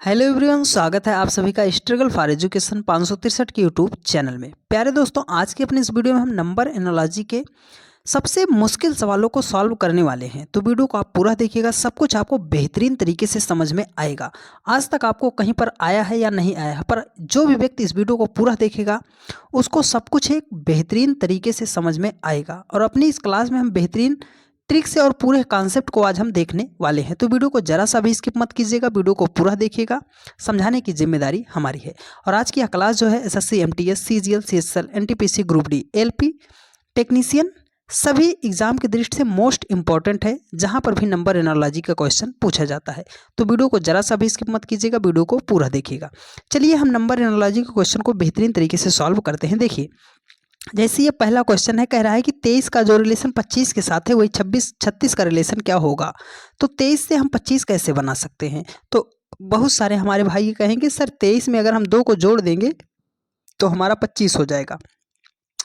Hello everyone, स्वागत है आप सभी का स्ट्रगल फॉर एजुकेशन 563 के यूट्यूब चैनल में। प्यारे दोस्तों, आज की अपने इस वीडियो में हम नंबर एनालॉजी के सबसे मुश्किल सवालों को सॉल्व करने वाले हैं। तो वीडियो को आप पूरा देखिएगा, सब कुछ आपको बेहतरीन तरीके से समझ में आएगा। आज तक आपको कहीं पर आया है या नहीं आया है, पर जो भी व्यक्ति इस वीडियो को पूरा देखेगा उसको सब कुछ एक बेहतरीन तरीके से समझ में आएगा। और अपनी इस क्लास में हम बेहतरीन ट्रिक से और पूरे कॉन्सेप्ट को आज हम देखने वाले हैं। तो वीडियो को जरा सा भी स्किप मत कीजिएगा, वीडियो को पूरा देखिएगा, समझाने की जिम्मेदारी हमारी है। और आज की यह क्लास जो है SSC, MTS, CGL, CSL, NTPC, group D, LP, technician सभी एग्जाम की दृष्टि से मोस्ट इंपॉर्टेंट है, जहां पर भी नंबर एनालॉजी का क्वेश्चन पूछा जाता है। तो वीडियो को जरा सा भी स्किप मत कीजिएगा, वीडियो को पूरा देखिएगा। चलिए हम नंबर एनालॉजी के क्वेश्चन को बेहतरीन तरीके से सॉल्व करते हैं। देखिए, जैसे ये पहला क्वेश्चन है, कह रहा है कि 23 का जो रिलेशन 25 के साथ है वही 36 का रिलेशन क्या होगा। तो 23 से हम 25 कैसे बना सकते हैं। तो बहुत सारे हमारे भाई कहेंगे सर 23 में अगर हम 2 को जोड़ देंगे तो हमारा 25 हो जाएगा।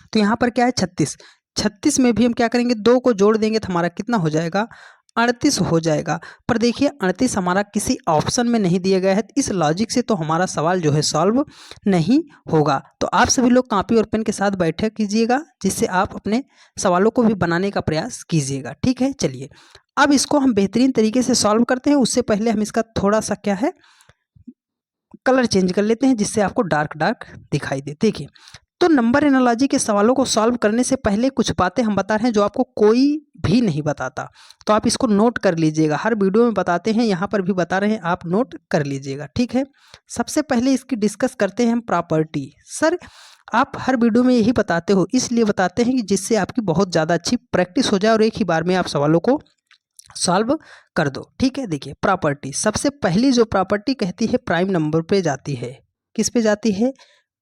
तो यहाँ पर क्या है 36 में भी हम क्या करेंगे, 2 को जोड़ देंगे तो हमारा कितना हो जाएगा, 38 हो जाएगा। पर देखिए 38 हमारा किसी ऑप्शन में नहीं दिया गया है, इस लॉजिक से तो हमारा सवाल जो है सॉल्व नहीं होगा। तो आप सभी लोग कॉपी और पेन के साथ बैठे कीजिएगा, जिससे आप अपने सवालों को भी बनाने का प्रयास कीजिएगा। ठीक है, चलिए अब इसको हम बेहतरीन तरीके से सॉल्व करते हैं। उससे पहले हम इसका थोड़ा सा क्या है कलर चेंज कर लेते हैं, जिससे आपको डार्क डार्क दिखाई दे। देखिए, तो नंबर एनालॉजी के सवालों को सॉल्व करने से पहले कुछ बातें हम बता रहे हैं जो आपको कोई भी नहीं बताता। तो आप इसको नोट कर लीजिएगा, हर वीडियो में बताते हैं, यहाँ पर भी बता रहे हैं, आप नोट कर लीजिएगा। ठीक है, सबसे पहले इसकी डिस्कस करते हैं हम प्रॉपर्टी। सर आप हर वीडियो में यही बताते हो, इसलिए बताते हैं कि जिससे आपकी बहुत ज़्यादा अच्छी प्रैक्टिस हो जाए और एक ही बार में आप सवालों को सॉल्व कर दो। ठीक है, देखिए प्रॉपर्टी, सबसे पहली जो प्रॉपर्टी कहती है प्राइम नंबर पे जाती है। किस पे जाती है,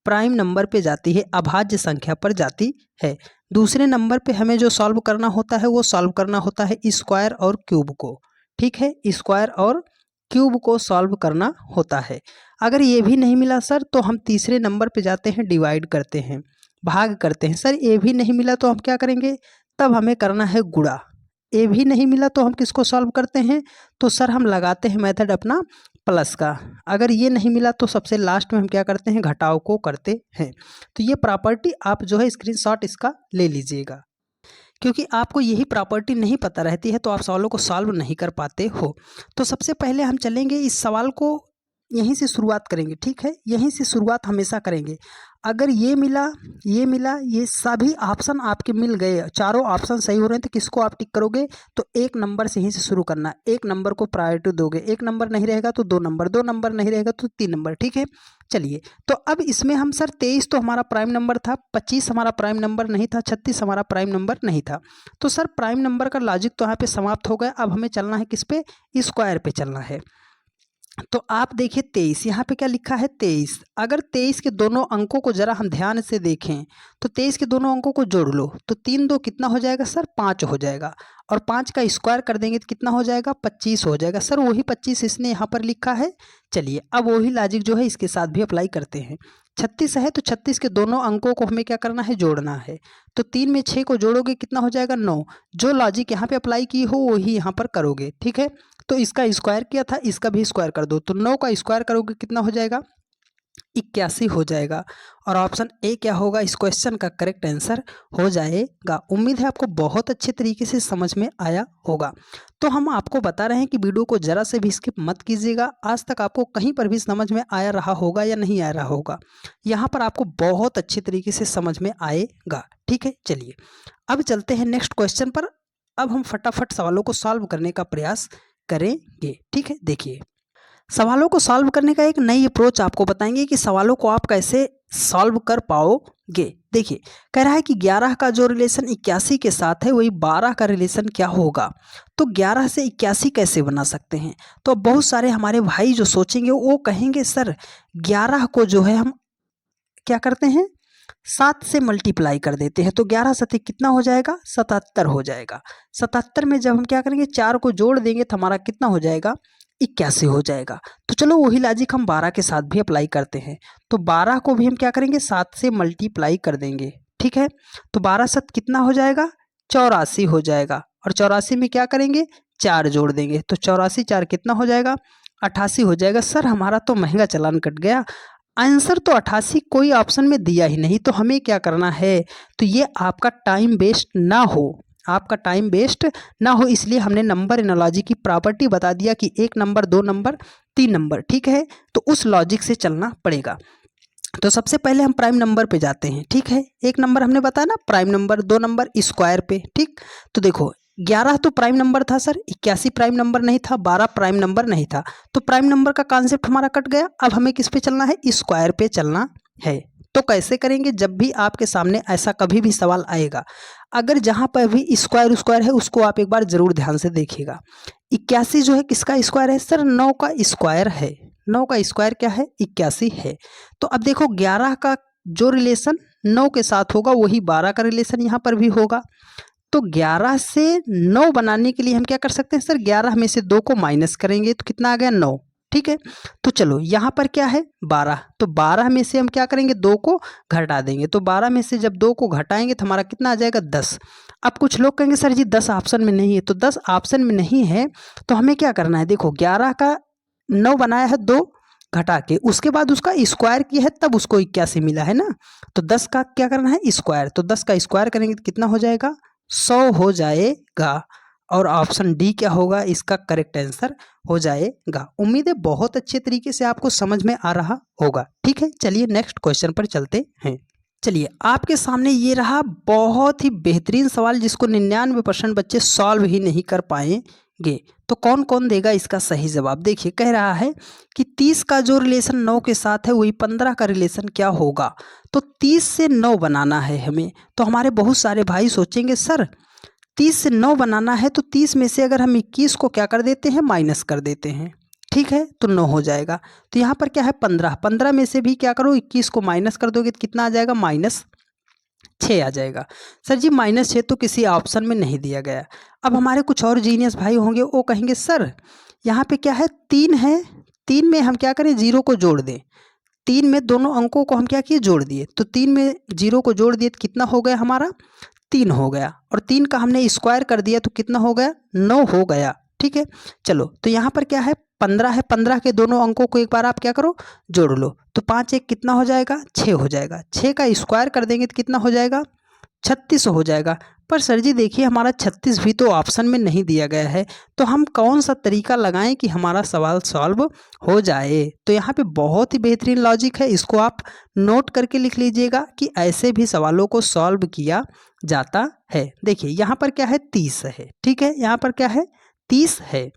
प्राइम नंबर पे जाती है, अभाज्य संख्या पर जाती है। दूसरे नंबर पे हमें जो सॉल्व करना होता है वो सॉल्व करना होता है स्क्वायर और क्यूब को। ठीक है, स्क्वायर और क्यूब को सॉल्व करना होता है। अगर ये भी नहीं मिला सर तो हम तीसरे नंबर पे जाते हैं, डिवाइड करते हैं, भाग करते हैं। सर ये भी नहीं मिला तो हम क्या करेंगे, तब हमें करना है गुणा। ये भी नहीं मिला तो हम किसको सॉल्व करते हैं, तो सर हम लगाते हैं मेथड अपना प्लस का। अगर ये नहीं मिला तो सबसे लास्ट में हम क्या करते हैं, घटाव को करते हैं। तो ये प्रॉपर्टी आप जो है स्क्रीनशॉट इसका ले लीजिएगा, क्योंकि आपको यही प्रॉपर्टी नहीं पता रहती है तो आप सवालों को सॉल्व नहीं कर पाते हो। तो सबसे पहले हम चलेंगे इस सवाल को, यहीं से शुरुआत करेंगे। ठीक है, यहीं से शुरुआत हमेशा करेंगे। अगर ये मिला, ये मिला, ये सभी ऑप्शन आपके मिल गए, चारों ऑप्शन सही हो रहे हैं, तो किसको आप टिक करोगे, तो एक नंबर से यहीं से शुरू करना। एक नंबर को प्रायोरिटी दोगे, एक नंबर नहीं रहेगा तो 2 नंबर, 2 नंबर नहीं रहेगा तो 3 नंबर। ठीक है, चलिए तो अब इसमें हम सर 23 तो हमारा प्राइम नंबर था, 25 हमारा प्राइम नंबर नहीं था, 36 हमारा प्राइम नंबर नहीं था। तो सर प्राइम नंबर का लॉजिक तो यहाँ पे समाप्त हो गया। अब हमें चलना है किस पे, स्क्वायर पे चलना है। तो आप देखिए 23, यहाँ पे क्या लिखा है 23। अगर 23 के दोनों अंकों को जरा हम ध्यान से देखें तो 23 के दोनों अंकों को जोड़ लो तो 3 2 कितना हो जाएगा सर, 5 हो जाएगा। और 5 का स्क्वायर कर देंगे तो कितना हो जाएगा, 25 हो जाएगा। सर वही 25 इसने यहाँ पर लिखा है। चलिए अब वही लॉजिक जो है इसके साथ भी अप्लाई करते हैं। 36 है तो 36 के दोनों अंकों को हमें क्या करना है, जोड़ना है। तो 3 में 6 को जोड़ोगे कितना हो जाएगा, 9। जो लॉजिक यहाँ पे अप्लाई की हो वही यहाँ पर करोगे। ठीक है, तो इसका स्क्वायर किया था, इसका भी स्क्वायर कर दो, तो 9 का स्क्वायर करोगे कितना हो जाएगा, 81 हो जाएगा। और ऑप्शन ए क्या होगा, इस क्वेश्चन का करेक्ट आंसर हो जाएगा। उम्मीद है आपको बहुत अच्छे तरीके से समझ में आया होगा। तो हम आपको बता रहे हैं कि वीडियो को जरा से भी स्किप मत कीजिएगा। आज तक आपको कहीं पर भी समझ में आया रहा होगा या नहीं आ रहा होगा, यहाँ पर आपको बहुत अच्छे तरीके से समझ में आएगा। ठीक है, चलिए अब चलते हैं नेक्स्ट क्वेश्चन पर। अब हम फटाफट सवालों को सॉल्व करने का प्रयास करेंगे। ठीक है, देखिए सवालों को सॉल्व करने का एक नई अप्रोच आपको बताएंगे कि सवालों को आप कैसे सॉल्व कर पाओगे। देखिए कह रहा है कि 11 का जो रिलेशन 81 के साथ है वही 12 का रिलेशन क्या होगा। तो 11 से 81 कैसे बना सकते हैं। तो अब बहुत सारे हमारे भाई जो सोचेंगे वो कहेंगे सर 11 को जो है हम क्या करते हैं, 7 से मल्टीप्लाई कर देते हैं। तो 11 सती कितना हो जाएगा, 77 हो जाएगा। 77 में जब हम क्या करेंगे, 4 को जोड़ देंगे तो हमारा कितना हो जाएगा, 81 हो जाएगा। तो चलो वही लॉजिक हम 12 के साथ भी अप्लाई करते हैं। तो 12 को भी हम क्या करेंगे, 7 से मल्टीप्लाई कर देंगे। ठीक है, तो 12 सत कितना हो जाएगा, 84 हो जाएगा। और 84 में क्या करेंगे, 4 जोड़ देंगे तो 84 4 कितना हो जाएगा, 88 हो जाएगा। सर हमारा तो महंगा चालान कट गया, आंसर तो 88 कोई ऑप्शन में दिया ही नहीं, तो हमें क्या करना है, तो ये आपका टाइम वेस्ट ना हो, आपका टाइम वेस्ट ना हो, इसलिए हमने नंबर एनालॉजी की प्रॉपर्टी बता दिया कि 1 नंबर 2 नंबर 3 नंबर, ठीक है। तो उस लॉजिक से चलना पड़ेगा। तो सबसे पहले हम प्राइम नंबर पे जाते हैं, ठीक है। 1 नंबर हमने बताया ना, प्राइम नंबर, 2 नंबर स्क्वायर पे, ठीक। तो देखो 11 तो प्राइम नंबर था सर, 81 प्राइम नंबर नहीं था, 12 प्राइम नंबर नहीं था, तो प्राइम नंबर का कॉन्सेप्ट हमारा कट गया। अब हमें किस पे चलना है, स्क्वायर पे चलना है। तो कैसे करेंगे, जब भी आपके सामने ऐसा कभी भी सवाल आएगा, अगर जहाँ पर भी स्क्वायर स्क्वायर है उसको आप एक बार जरूर ध्यान से देखिएगा। 81 जो है किसका स्क्वायर है सर, 9 का स्क्वायर है, 9 का स्क्वायर क्या है, 81 है। तो अब देखो 11 का जो रिलेशन 9 के साथ होगा वही 12 का रिलेशन यहाँ पर भी होगा। तो 11 से 9 बनाने के लिए हम क्या कर सकते हैं सर, 11 में से 2 को माइनस करेंगे तो कितना आ गया, 9, ठीक है। तो चलो यहाँ पर क्या है 12, तो 12 में से हम क्या करेंगे, 2 को घटा देंगे, तो 12 में से जब 2 को घटाएंगे तो हमारा कितना आ जाएगा, 10। अब कुछ लोग कहेंगे सर जी 10 ऑप्शन में नहीं है, तो 10 ऑप्शन में नहीं है तो हमें क्या करना है, देखो 11 का 9 बनाया है, 2 घटा के उसके बाद उसका स्क्वायर किया है तब उसको 81 मिला है ना, तो 10 का क्या करना है स्क्वायर, तो 10 का स्क्वायर करेंगे तो कितना हो जाएगा, 100 हो जाएगा। और ऑप्शन डी क्या होगा, इसका करेक्ट आंसर हो जाएगा। उम्मीद है बहुत अच्छे तरीके से आपको समझ में आ रहा होगा, ठीक है। चलिए नेक्स्ट क्वेश्चन पर चलते हैं। चलिए आपके सामने ये रहा बहुत ही बेहतरीन सवाल जिसको 99% बच्चे सॉल्व ही नहीं कर पाएंगे। तो कौन कौन देगा इसका सही जवाब, देखिए कह रहा है कि 30 का जो रिलेशन 9 के साथ है वही 15 का रिलेशन क्या होगा। तो 30 से 9 बनाना है हमें, तो हमारे बहुत सारे भाई सोचेंगे सर 30 से 9 बनाना है तो 30 में से अगर हम 21 को क्या कर देते हैं, माइनस कर देते हैं, ठीक है, तो 9 हो जाएगा। तो यहाँ पर क्या है 15, 15 में से भी क्या करो 21 को माइनस कर दोगे तो कितना आ जाएगा, -6 आ जाएगा। सर जी -6 तो किसी ऑप्शन में नहीं दिया गया। अब हमारे कुछ और जीनियस भाई होंगे वो कहेंगे सर यहाँ पे क्या है 3 है, 3 में हम क्या करें 0 को जोड़ दें, 3 में दोनों अंकों को हम क्या किए जोड़ दिए, तो 3 में 0 को जोड़ दिए तो कितना हो गया हमारा 3 हो गया, और 3 का हमने स्क्वायर कर दिया तो कितना हो गया 9 हो गया, ठीक है। चलो तो यहाँ पर क्या है 15 है, 15 के दोनों अंकों को एक बार आप क्या करो जोड़ लो, तो 5 1 कितना हो जाएगा 6 हो जाएगा, 6 का स्क्वायर कर देंगे तो कितना हो जाएगा 36 हो जाएगा। पर सर जी देखिए हमारा 36 भी तो ऑप्शन में नहीं दिया गया है, तो हम कौन सा तरीका लगाएं कि हमारा सवाल सॉल्व हो जाए। तो यहाँ पे बहुत ही बेहतरीन लॉजिक है, इसको आप नोट करके लिख लीजिएगा कि ऐसे भी सवालों को सॉल्व किया जाता है। देखिए यहाँ पर क्या है 30 है, ठीक है, यहाँ पर क्या है 30 है,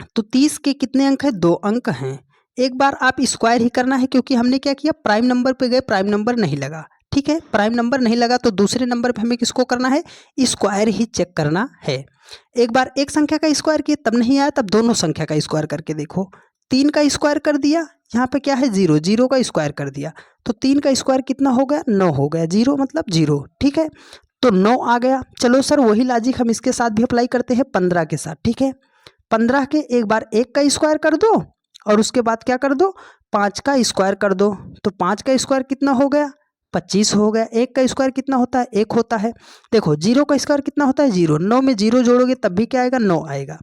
तो 30 के कितने अंक है 2 अंक हैं। एक बार आप स्क्वायर ही करना है क्योंकि हमने क्या किया प्राइम नंबर पे गए, प्राइम नंबर नहीं लगा, ठीक है, प्राइम नंबर नहीं लगा तो दूसरे नंबर पे हमें किसको करना है स्क्वायर ही चेक करना है। एक बार एक संख्या का स्क्वायर किया तब नहीं आया, तब दोनों संख्या का स्क्वायर करके देखो, 3 का स्क्वायर कर दिया, यहाँ पे क्या है 0, 0 का स्क्वायर कर दिया, तो 3 का स्क्वायर कितना हो गया 9 हो गया, 0 मतलब 0, ठीक है, तो 9 आ गया। चलो सर वही लॉजिक हम इसके साथ भी अप्लाई करते हैं 15 के साथ, ठीक है, 15 के एक बार 1 का स्क्वायर कर दो और उसके बाद क्या कर दो 5 का स्क्वायर कर दो, तो 5 का स्क्वायर कितना हो गया 25 हो गया। 1 का स्क्वायर कितना होता है 1 होता है। देखो 0 का स्क्वायर कितना होता है 0, 9 में 0 जोड़ोगे तब भी क्या आएगा 9 आएगा।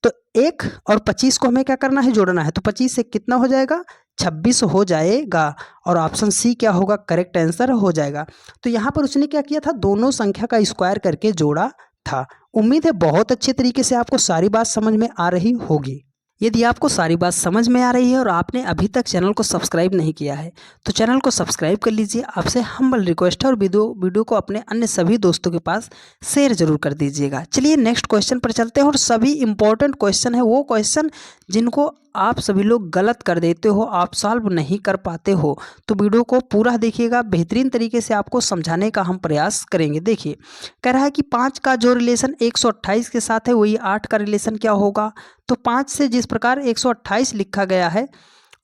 तो 1 और 25 को हमें क्या करना है जोड़ना है, तो 25 से कितना हो जाएगा 26 हो जाएगा, और ऑप्शन सी क्या होगा करेक्ट आंसर हो जाएगा। तो यहाँ पर उसने क्या किया था दोनों संख्या का स्क्वायर करके जोड़ा था। उम्मीद है बहुत अच्छे तरीके से आपको सारी बात समझ में आ रही होगी। यदि आपको सारी बात समझ में आ रही है और आपने अभी तक चैनल को सब्सक्राइब नहीं किया है तो चैनल को सब्सक्राइब कर लीजिए। आपसे हम्बल रिक्वेस्ट है और वीडियो को अपने अन्य सभी दोस्तों के पास शेयर जरूर कर दीजिएगा। चलिए नेक्स्ट क्वेश्चन पर चलते हैं, और सभी इंपॉर्टेंट क्वेश्चन है, वो क्वेश्चन जिनको आप सभी लोग गलत कर देते हो, आप सॉल्व नहीं कर पाते हो, तो वीडियो को पूरा देखिएगा, बेहतरीन तरीके से आपको समझाने का हम प्रयास करेंगे। देखिए कह रहा है कि 5 का जो रिलेशन 128 के साथ है वही 8 का रिलेशन क्या होगा। तो 5 से जिस प्रकार 128 लिखा गया है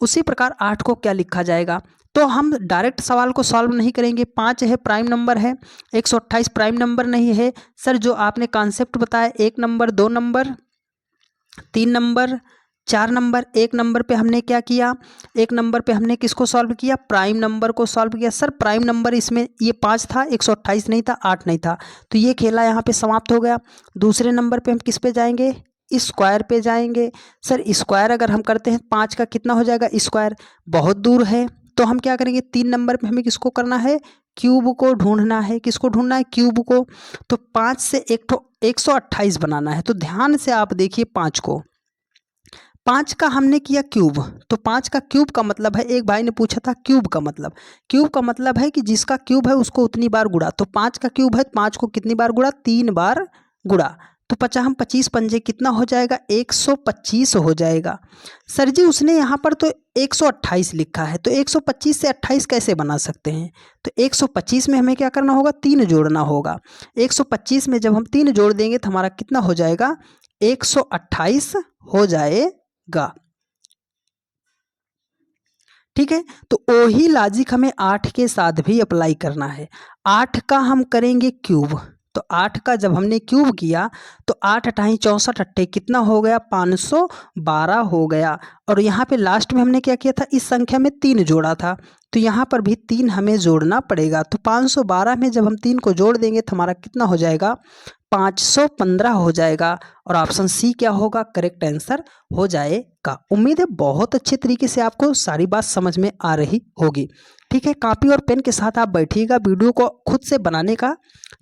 उसी प्रकार 8 को क्या लिखा जाएगा। तो हम डायरेक्ट सवाल को सॉल्व नहीं करेंगे, 5 है प्राइम नंबर है, 128 प्राइम नंबर नहीं है। सर जो आपने कॉन्सेप्ट बताया 1 number 2 number 3 number 4 number, 1 number पे हमने क्या किया 1 नंबर पे हमने किसको सॉल्व किया प्राइम नंबर को सॉल्व किया। सर प्राइम नंबर इसमें ये 5 था, 128 नहीं था, 8 नहीं था, तो ये खेला यहाँ पे समाप्त हो गया। दूसरे नंबर पे हम किस पे जाएंगे स्क्वायर पे जाएंगे। सर स्क्वायर अगर हम करते हैं 5 का कितना हो जाएगा स्क्वायर, बहुत दूर है तो हम क्या करेंगे 3 नंबर पे हमें किसको करना है, क्यूब को ढूंढना है। किसको ढूंढना है, क्यूब को। तो 5 से एक तो 128 बनाना है। तो ध्यान से आप देखिए 5 को, 5 का हमने किया क्यूब, तो 5 का क्यूब का मतलब है, एक भाई ने पूछा था क्यूब का मतलब, क्यूब का मतलब है कि जिसका क्यूब है उसको उतनी बार गुड़ा। तो 5 का क्यूब है, 5 को कितनी बार गुड़ा, 3 बार गुड़ा। तो 25 पंजे कितना हो जाएगा, 125 हो जाएगा। सर जी उसने यहाँ पर तो 128 लिखा है, तो 125 से 28 कैसे बना सकते हैं। तो 125 में हमें क्या करना होगा, 3 जोड़ना होगा। 125 में जब हम 3 जोड़ देंगे तो हमारा कितना हो जाएगा, 128 हो जाएगा। ठीक है, तो वही लॉजिक हमें 8 के साथ भी अप्लाई करना है। 8 का हम करेंगे क्यूब, तो 8 का जब हमने क्यूब किया तो 8 अठाई 64 अट्ठे कितना हो गया, 512 हो गया। और यहाँ पे लास्ट में हमने क्या किया था, इस संख्या में 3 जोड़ा था, तो यहाँ पर भी 3 हमें जोड़ना पड़ेगा। तो 512 में जब हम 3 को जोड़ देंगे तो हमारा कितना हो जाएगा, 515 हो जाएगा। और ऑप्शन सी क्या होगा, करेक्ट आंसर हो जाएगा। उम्मीद है बहुत अच्छे तरीके से आपको सारी बात समझ में आ रही होगी। ठीक है, कॉपी और पेन के साथ आप बैठिएगा, वीडियो को खुद से बनाने का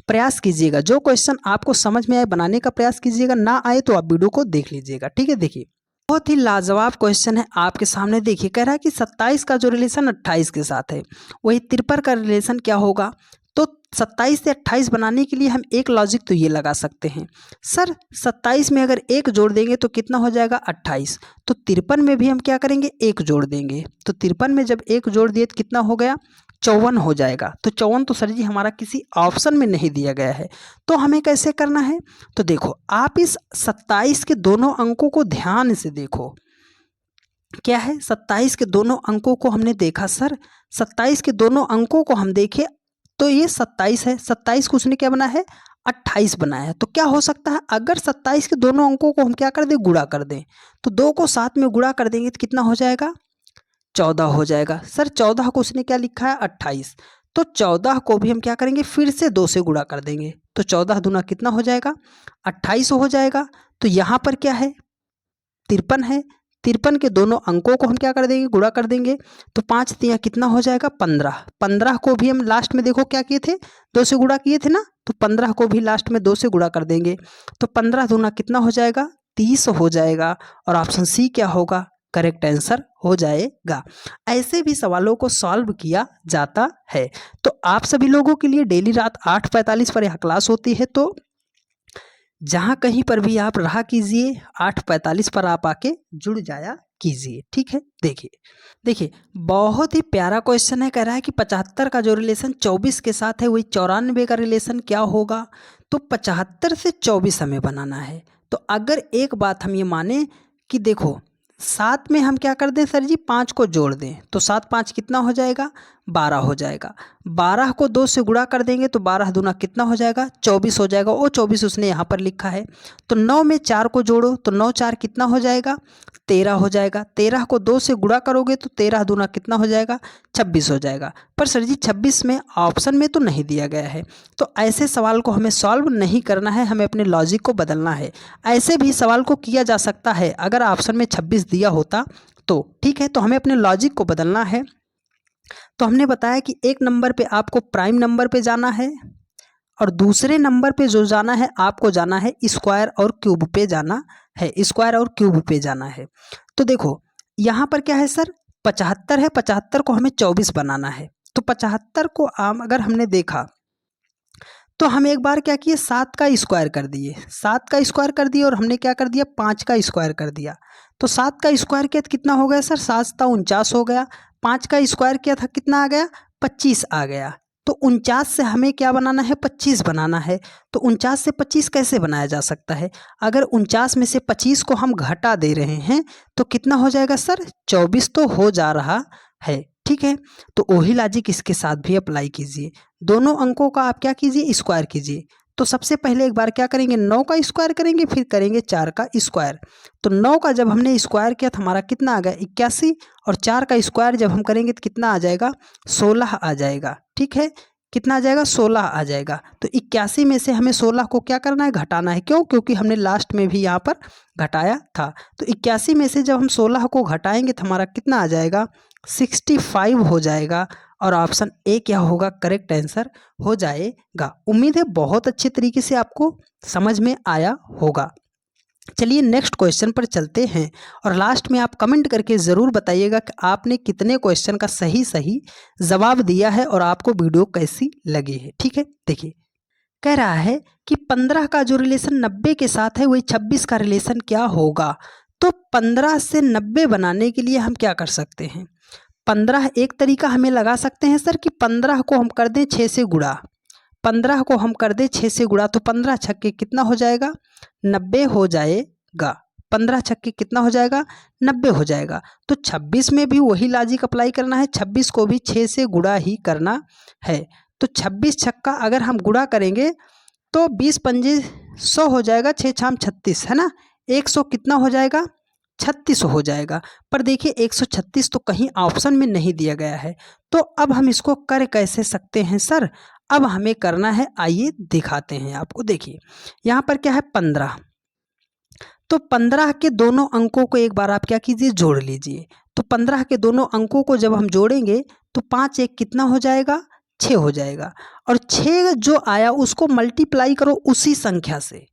प्रयास कीजिएगा। जो क्वेश्चन आपको समझ में आए बनाने का प्रयास कीजिएगा, ना आए तो आप वीडियो को देख लीजिएगा। ठीक है, देखिए बहुत ही लाजवाब क्वेश्चन है आपके सामने। देखिए कह रहा है कि 27 का जो रिलेशन 28 के साथ है, वही 53 का रिलेशन क्या होगा। तो 27 से 28 बनाने के लिए हम एक लॉजिक तो ये लगा सकते हैं, सर 27 में अगर 1 जोड़ देंगे तो कितना हो जाएगा 28। तो 53 में भी हम क्या करेंगे 1 जोड़ देंगे। तो 53 में जब 1 जोड़ दिए तो कितना हो गया, 54 हो जाएगा। तो 54 तो सर जी हमारा किसी ऑप्शन में नहीं दिया गया है, तो हमें कैसे करना है। तो देखो आप इस 27 के दोनों अंकों को ध्यान से देखो, क्या है 27 के दोनों अंकों को हमने देखा। सर 27 के दोनों अंकों को हम देखें तो ये 27 है, 27 को उसने क्या बना है 28 बनाया है। तो क्या हो सकता है, अगर 27 के दोनों अंकों को हम क्या कर दें, गुणा कर दें, तो 2 को साथ में गुणा कर देंगे तो कितना हो जाएगा, 14 हो जाएगा। सर 14 को उसने क्या लिखा है 28, तो 14 को भी हम क्या करेंगे फिर से 2 से गुणा कर देंगे, तो 14 दूना कितना हो जाएगा 28 हो जाएगा। तो यहाँ पर क्या है 53 है, 53 के दोनों अंकों को हम क्या कर देंगे, गुणा कर देंगे। तो 5 तिया कितना हो जाएगा 15, 15 को भी हम लास्ट में देखो क्या किए थे 2 से गुणा किए थे ना, तो 15 को भी लास्ट में 2 से गुणा कर देंगे। तो 15 दूना कितना हो जाएगा 30 हो जाएगा। और ऑप्शन सी क्या होगा, करेक्ट आंसर हो जाएगा। ऐसे भी सवालों को सॉल्व किया जाता है। तो आप सभी लोगों के लिए डेली रात 8:45 पर यह क्लास होती है, तो जहाँ कहीं पर भी आप रहा कीजिए 8:45 पर आप आके जुड़ जाया कीजिए। ठीक है, देखिए बहुत ही प्यारा क्वेश्चन है। कह रहा है कि 75 का जो रिलेशन 24 के साथ है वही 94 का रिलेशन क्या होगा। तो 75 से 24 हमें बनाना है। तो अगर एक बात हम ये माने कि देखो 7 में हम क्या कर दें सर जी 5 को जोड़ दें, तो 7 5 कितना हो जाएगा 12 हो जाएगा। 12 को 2 से गुणा कर देंगे तो 12 दूना कितना हो जाएगा 24 हो जाएगा। वो 24 उसने यहाँ पर लिखा है। तो 9 में 4 को जोड़ो तो 9 4 कितना हो जाएगा 13 हो जाएगा। 13 को 2 से गुणा करोगे तो 13 दूना कितना हो जाएगा 26 हो जाएगा। पर सर जी 26 में ऑप्शन में तो नहीं दिया गया है, तो ऐसे सवाल को हमें सॉल्व नहीं करना है, हमें अपने लॉजिक को बदलना है। ऐसे भी सवाल को किया जा सकता है अगर ऑप्शन में 26 दिया होता तो। ठीक है, तो हमें अपने लॉजिक को बदलना है। तो हमने बताया कि एक नंबर पे आपको प्राइम नंबर पे जाना है और दूसरे नंबर पे जो जाना है आपको जाना है स्क्वायर और क्यूब पे जाना है, स्क्वायर और क्यूब पे जाना है। तो देखो यहाँ पर क्या है सर 75 है, 75 को हमें 24 बनाना है। तो 75 को अगर हमने देखा तो हम एक बार क्या किए 7 का स्क्वायर कर दिए, 7 का स्क्वायर कर दिए और हमने क्या कर दिया 5 का स्क्वायर कर दिया। तो 7 का स्क्वायर किया तो कितना हो गया सर 7 7 49 हो गया। 5 का स्क्वायर किया था कितना आ गया 25 आ गया। तो 49 से हमें क्या बनाना है 25 बनाना है। तो 49 से 25 कैसे बनाया जा सकता है, अगर 49 में से 25 को हम घटा दे रहे हैं तो कितना हो जाएगा सर 24 तो हो जा रहा है। ठीक है, तो वही लॉजिक इसके साथ भी अप्लाई कीजिए। दोनों अंकों का आप क्या कीजिए स्क्वायर कीजिए। तो सबसे पहले एक बार क्या करेंगे 9 का स्क्वायर करेंगे, फिर करेंगे 4 का स्क्वायर। तो 9 का जब हमने स्क्वायर किया तो हमारा कितना आ गया 81, और 4 का स्क्वायर जब हम करेंगे तो कितना आ जाएगा 16 आ जाएगा। ठीक है, कितना आ जाएगा 16 आ जाएगा। तो 81 में से हमें 16 को क्या करना है घटाना है, क्यों? क्योंकि हमने लास्ट में भी यहाँ पर घटाया था। तो 81 में से जब हम 16 को घटाएंगे तो हमारा कितना आ जाएगा 65 हो जाएगा और ऑप्शन ए क्या होगा करेक्ट आंसर हो जाएगा। उम्मीद है बहुत अच्छे तरीके से आपको समझ में आया होगा। चलिए नेक्स्ट क्वेश्चन पर चलते हैं और लास्ट में आप कमेंट करके ज़रूर बताइएगा कि आपने कितने क्वेश्चन का सही सही जवाब दिया है और आपको वीडियो कैसी लगी है। ठीक है, देखिए कह रहा है कि 15 का जो रिलेशन 90 के साथ है वही 26 का रिलेशन क्या होगा। तो 15 से 90 बनाने के लिए हम क्या कर सकते हैं, 15 एक तरीका हमें लगा सकते हैं सर कि 15 को हम कर दें 6 से गुणा, 15 को हम कर दें 6 से गुणा तो 15 छक्के कितना हो जाएगा 90 हो जाएगा। 15 छक्के कितना हो जाएगा 90 हो जाएगा। तो 26 में भी वही लॉजिक अप्लाई करना है, 26 को भी 6 से गुणा ही करना है। तो 26 छक्का अगर हम गुणा करेंगे तो 20 पंजे 100 हो जाएगा, 6 छाम 36 है ना, 100 कितना हो जाएगा 36 हो जाएगा। पर देखिए 136 तो कहीं ऑप्शन में नहीं दिया गया है, तो अब हम इसको कर कैसे सकते हैं सर, अब हमें करना है, आइए दिखाते हैं आपको। देखिए यहाँ पर क्या है 15, तो 15 के दोनों अंकों को एक बार आप क्या कीजिए जोड़ लीजिए। तो 15 के दोनों अंकों को जब हम जोड़ेंगे तो 5 एक कितना हो जाएगा 6 हो जाएगा, और 6 जो आया उसको मल्टीप्लाई करो उसी संख्या से,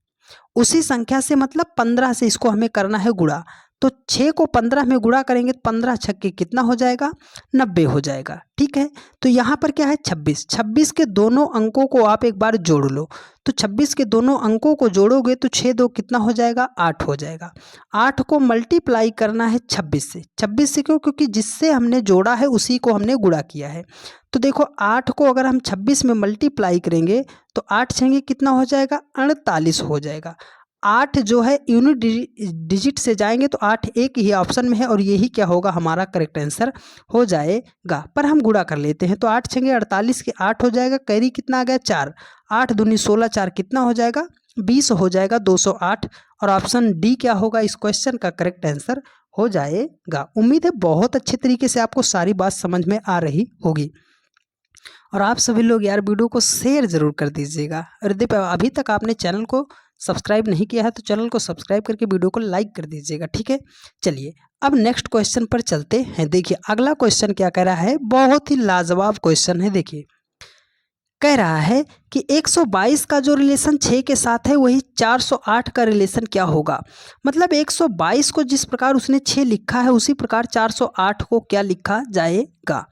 उसी संख्या से मतलब 15 से इसको हमें करना है गुणा। तो 6 को 15 में गुणा करेंगे तो 15 छक्के कितना हो जाएगा 90 हो जाएगा। ठीक है, तो यहाँ पर क्या है 26, 26 के दोनों अंकों को आप एक बार जोड़ लो। तो 26 के दोनों अंकों को जोड़ोगे तो 6 दो कितना हो जाएगा 8 हो जाएगा। 8 को मल्टीप्लाई करना है 26 से, 26 से क्यों, क्योंकि जिससे हमने जोड़ा है उसी को हमने गुणा किया है। तो देखो 8 को अगर हम 26 में मल्टीप्लाई करेंगे तो 8 छेंगे कितना हो जाएगा 48 हो जाएगा। 8 जो है यूनिट डिजिट से जाएंगे तो 8 एक ही ऑप्शन में है और यही क्या होगा हमारा करेक्ट आंसर हो जाएगा। पर हम गुणा कर लेते हैं तो 8 छेंगे 48 के 8 हो जाएगा, कैरी कितना आ गया 4, 8 दूनी 16, 4 कितना हो जाएगा 20 हो जाएगा 208, और ऑप्शन डी क्या होगा इस क्वेश्चन का करेक्ट आंसर हो जाएगा। उम्मीद है बहुत अच्छे तरीके से आपको सारी बात समझ में आ रही होगी, और आप सभी लोग यार वीडियो को शेयर ज़रूर कर दीजिएगा। और यदि अभी तक आपने चैनल को सब्सक्राइब नहीं किया है तो चैनल को सब्सक्राइब करके वीडियो को लाइक कर दीजिएगा। ठीक है, चलिए अब नेक्स्ट क्वेश्चन पर चलते हैं। देखिए अगला क्वेश्चन क्या कह रहा है, बहुत ही लाजवाब क्वेश्चन है। देखिए कह रहा है कि 122 का जो रिलेशन 6 के साथ है वही 408 का रिलेशन क्या होगा। मतलब 122 को जिस प्रकार उसने 6 लिखा है उसी प्रकार 408 को क्या लिखा जाएगा।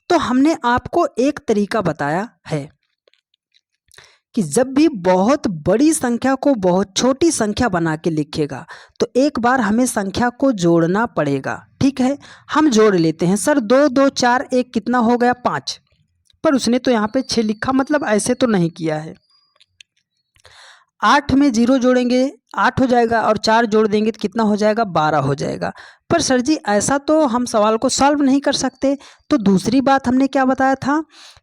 तो हमने आपको एक तरीका बताया है कि जब भी बहुत बड़ी संख्या को बहुत छोटी संख्या बना के लिखेगा तो एक बार हमें संख्या को जोड़ना पड़ेगा। ठीक है, हम जोड़ लेते हैं। सर 2 2 4 1 कितना हो गया 5, पर उसने तो यहाँ पे 6 लिखा, मतलब ऐसे तो नहीं किया है। 8 में 0 जोड़ेंगे 8 हो जाएगा और 4 जोड़ देंगे तो कितना हो जाएगा 12 हो जाएगा। पर सर जी ऐसा तो हम सवाल को सॉल्व नहीं कर सकते। तो दूसरी बात हमने क्या बताया था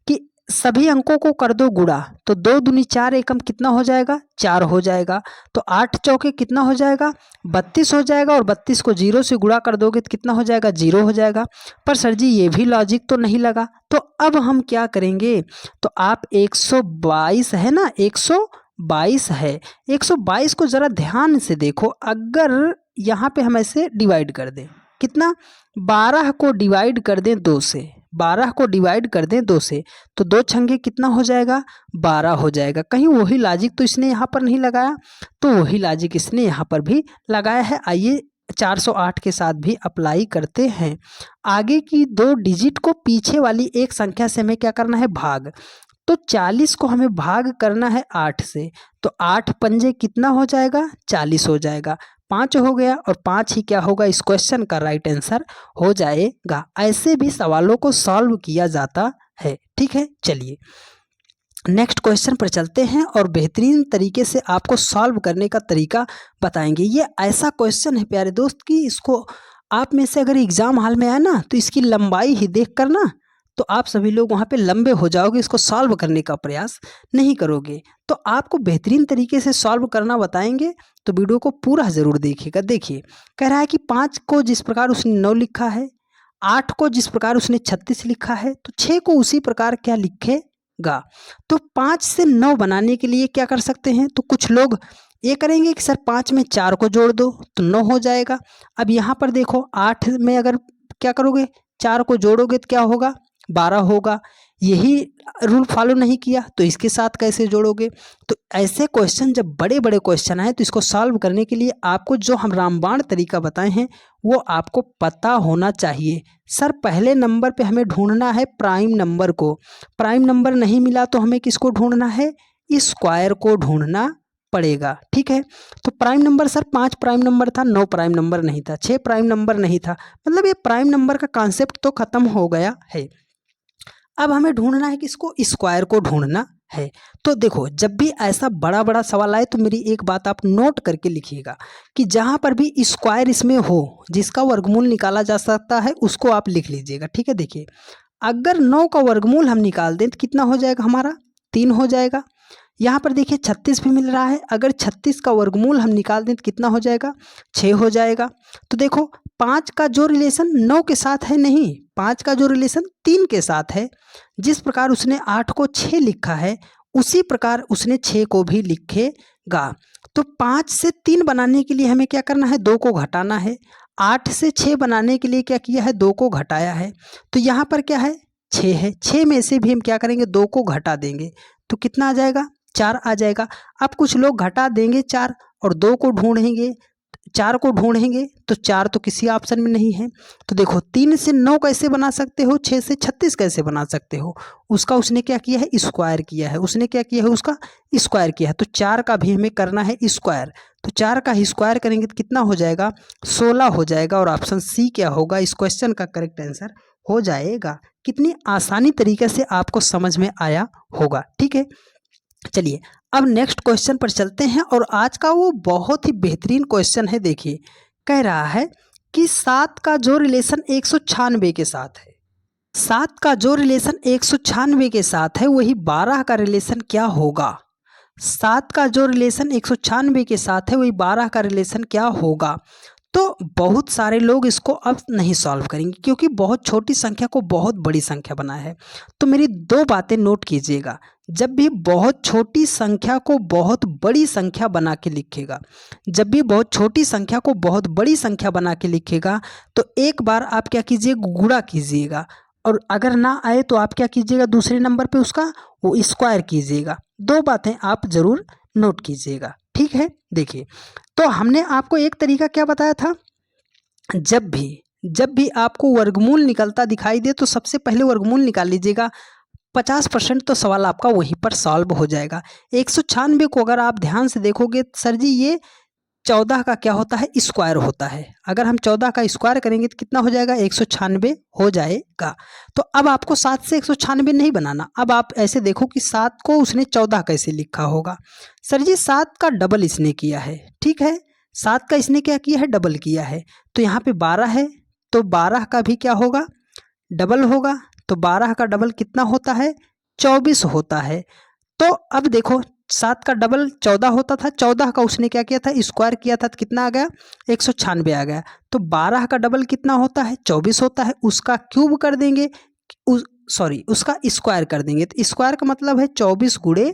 कि सभी अंकों को कर दो गुणा, तो 2 दूनी 4 एकम कितना हो जाएगा 4 हो जाएगा। तो 8 चौके कितना हो जाएगा 32 हो जाएगा, और 32 को 0 से गुणा कर दोगे तो कितना हो जाएगा 0 हो जाएगा। पर सर जी ये भी लॉजिक तो नहीं लगा। तो अब हम क्या करेंगे, तो आप 122 है ना 122 है, 122 को ज़रा ध्यान से देखो। अगर यहाँ पे हम ऐसे डिवाइड कर दें कितना 12 को डिवाइड कर दें 2 से, 12 को डिवाइड कर दें 2 से, तो 2 छंगे कितना हो जाएगा 12 हो जाएगा। कहीं वही लॉजिक तो इसने यहाँ पर नहीं लगाया, तो वही लॉजिक इसने यहाँ पर भी लगाया है। आइए 408 के साथ भी अप्लाई करते हैं। आगे की 2 डिजिट को पीछे वाली एक संख्या से हमें क्या करना है भाग। तो 40 को हमें भाग करना है 8 से, तो 8 पंजे कितना हो जाएगा 40 हो जाएगा। 5 हो गया और 5 ही क्या होगा इस क्वेश्चन का राइट आंसर हो जाएगा। ऐसे भी सवालों को सॉल्व किया जाता है। ठीक है, चलिए नेक्स्ट क्वेश्चन पर चलते हैं और बेहतरीन तरीके से आपको सॉल्व करने का तरीका बताएंगे। ये ऐसा क्वेश्चन है प्यारे दोस्त कि इसको आप में से अगर एग्जाम हॉल में आए ना तो इसकी लंबाई ही देख कर ना तो आप सभी लोग वहाँ पे लंबे हो जाओगे, इसको सॉल्व करने का प्रयास नहीं करोगे। तो आपको बेहतरीन तरीके से सॉल्व करना बताएंगे, तो वीडियो को पूरा ज़रूर देखिएगा। देखिए कह रहा है कि 5 को जिस प्रकार उसने 9 लिखा है, 8 को जिस प्रकार उसने 36 लिखा है, तो 6 को उसी प्रकार क्या लिखेगा जाएगा। तो 5 से 9 बनाने के लिए क्या कर सकते हैं, तो कुछ लोग ये करेंगे कि सर 5 में 4 को जोड़ दो तो 9 हो जाएगा। अब यहाँ पर देखो 8 में अगर क्या करोगे, 4 को जोड़ोगे तो क्या होगा, 12 होगा। यही रूल फॉलो नहीं किया तो इसके साथ कैसे जोड़ोगे। तो ऐसे क्वेश्चन जब बड़े बड़े क्वेश्चन आए तो इसको सॉल्व करने के लिए आपको जो हम रामबाण तरीका बताए हैं वो आपको पता होना चाहिए। सर पहले नंबर पे हमें ढूंढना है प्राइम नंबर को, प्राइम नंबर नहीं मिला तो हमें किसको ढूंढना है, स्क्वायर को ढूंढना पड़ेगा। ठीक है, तो prime number sir 5 prime number था, 9 प्राइम नंबर नहीं था, 6 प्राइम नंबर नहीं था, मतलब ये प्राइम नंबर का कॉन्सेप्ट तो खत्म हो गया है। अब हमें ढूंढना है किसको, स्क्वायर को ढूंढना है। तो देखो जब भी ऐसा बड़ा बड़ा सवाल आए तो मेरी एक बात आप नोट करके लिखिएगा कि जहां पर भी स्क्वायर इसमें हो जिसका वर्गमूल निकाला जा सकता है उसको आप लिख लीजिएगा। ठीक है, देखिए अगर 9 का वर्गमूल हम निकाल दें तो कितना हो जाएगा हमारा, 3 हो जाएगा। यहाँ पर देखिए 36 भी मिल रहा है, अगर 36 का वर्गमूल हम निकाल दें तो कितना हो जाएगा, 6 हो जाएगा। तो देखो 5 का जो रिलेशन 9 के साथ है, नहीं 5 का जो रिलेशन 3 के साथ है, जिस प्रकार उसने 8 को 6 लिखा है उसी प्रकार उसने 6 को भी लिखेगा। तो 5 से 3 बनाने के लिए हमें क्या करना है, 2 को घटाना है। 8 से 6 बनाने के लिए क्या किया है, 2 को घटाया है। तो यहाँ पर क्या है, 6 है, 6 में से भी हम क्या करेंगे, 2 को घटा देंगे तो कितना आ जाएगा, 4 आ जाएगा। अब कुछ लोग घटा देंगे 4 और 2 को ढूंढेंगे, 4 को ढूंढेंगे तो 4 तो किसी ऑप्शन में नहीं है। तो देखो 3 से 9 कैसे बना सकते हो, 6 से 36 कैसे बना सकते हो, उसका उसने क्या किया है, स्क्वायर किया है। उसने क्या किया है, उसका स्क्वायर किया है। तो 4 का भी हमें करना है स्क्वायर, तो 4 का स्क्वायर करेंगे तो कितना हो जाएगा, 16 हो जाएगा। और ऑप्शन सी क्या होगा, इस क्वेश्चन का करेक्ट आंसर हो जाएगा। कितनी आसानी तरीके से आपको समझ में आया होगा। ठीक है, चलिए अब नेक्स्ट क्वेश्चन पर चलते हैं और आज का वो बहुत ही बेहतरीन क्वेश्चन है। देखिए कह रहा है कि 7 का जो रिलेशन 196 के साथ है, 7 का जो रिलेशन 196 के साथ है वही 12 का रिलेशन क्या होगा। 7 का जो रिलेशन 196 के साथ है वही 12 का रिलेशन क्या होगा। तो बहुत सारे लोग इसको अब नहीं सॉल्व करेंगे क्योंकि बहुत छोटी संख्या को बहुत बड़ी संख्या बनाया है। तो मेरी 2 बातें नोट कीजिएगा, जब भी बहुत छोटी संख्या को बहुत बड़ी संख्या बना के लिखेगा, जब भी बहुत छोटी संख्या को बहुत बड़ी संख्या बना के लिखेगा तो एक बार आप क्या कीजिएगा, गुणा कीजिएगा, और अगर ना आए तो आप क्या कीजिएगा, दूसरे नंबर पे उसका वो स्क्वायर कीजिएगा। 2 बातें आप जरूर नोट कीजिएगा। ठीक है, देखिए तो हमने आपको एक तरीका क्या बताया था, जब भी आपको वर्गमूल निकलता दिखाई दे तो सबसे पहले वर्गमूल निकाल लीजिएगा, 50% तो सवाल आपका वहीं पर सॉल्व हो जाएगा। 196 को अगर आप ध्यान से देखोगे सर जी ये 14 का क्या होता है, स्क्वायर होता है। अगर हम 14 का स्क्वायर करेंगे तो कितना हो जाएगा, 196 हो जाएगा। तो अब आपको 7 से 196 नहीं बनाना, अब आप ऐसे देखो कि 7 को उसने 14 कैसे लिखा होगा। सर जी 7 का डबल इसने किया है। ठीक है, 7 का इसने क्या किया है, डबल किया है। तो यहाँ पे 12 है तो 12 का भी क्या होगा, डबल होगा। तो 12 का डबल कितना होता है, 24 होता है। तो अब देखो 7 का डबल 14 होता था, 14 का उसने क्या किया था, स्क्वायर किया था तो कितना आ गया, 196 आ गया। तो 12 का डबल कितना होता है, 24 होता है, उसका क्यूब कर देंगे, उसका स्क्वायर कर देंगे। तो स्क्वायर का मतलब है 24 गुणे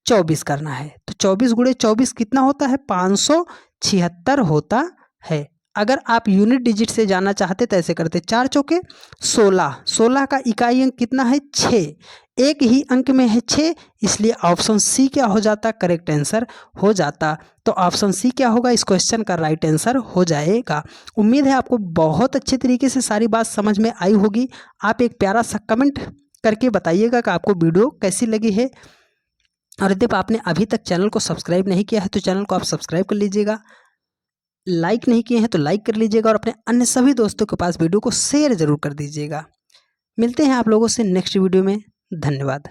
24 करना है। तो 24 गुणे 24 कितना होता है, 576 होता है। अगर आप यूनिट डिजिट से जाना चाहते तो ऐसे करते, 4 चौके 16, 16 का इकाई अंक कितना है, 6, एक ही अंक में है 6, इसलिए ऑप्शन सी क्या हो जाता, करेक्ट आंसर हो जाता। तो ऑप्शन सी क्या होगा, इस क्वेश्चन का राइट आंसर हो जाएगा। उम्मीद है आपको बहुत अच्छे तरीके से सारी बात समझ में आई होगी। आप एक प्यारा सा कमेंट करके बताइएगा कि आपको वीडियो कैसी लगी है। और यदि आपने अभी तक चैनल को सब्सक्राइब नहीं किया है तो चैनल को आप सब्सक्राइब कर लीजिएगा, लाइक नहीं किए हैं तो लाइक कर लीजिएगा और अपने अन्य सभी दोस्तों के पास वीडियो को शेयर जरूर कर दीजिएगा। मिलते हैं आप लोगों से नेक्स्ट वीडियो में, धन्यवाद।